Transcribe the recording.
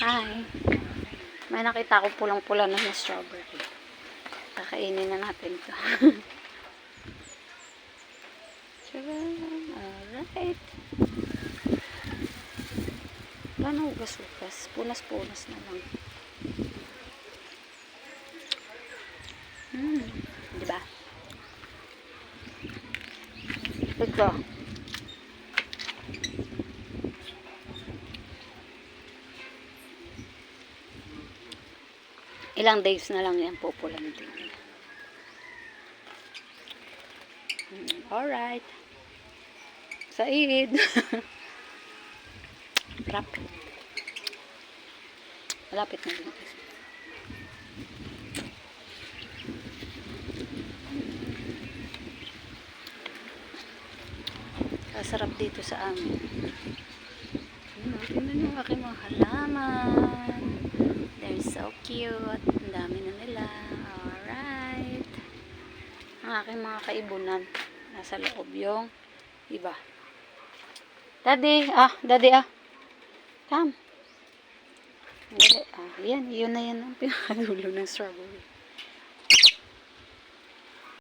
Hi. May nakita ko pulang-pula na strawberry. Kakainin na natin ito. Alright. Wala na ugas-ugas. Punas-punas na lang. Diba? Ito. Ilang days na lang yan pupulantin. Alright. Said. Wrap. Malapit na din. Kasarap dito sa amin. Tingnan yung aking mga halaman. They're so cute. Ang dami na nila. Alright. Ang aking mga kaibunan. Nasa loob yung iba. Daddy. Daddy. Come. Dali. Yan. Yun na yan ang pinakadulo ng strawberry.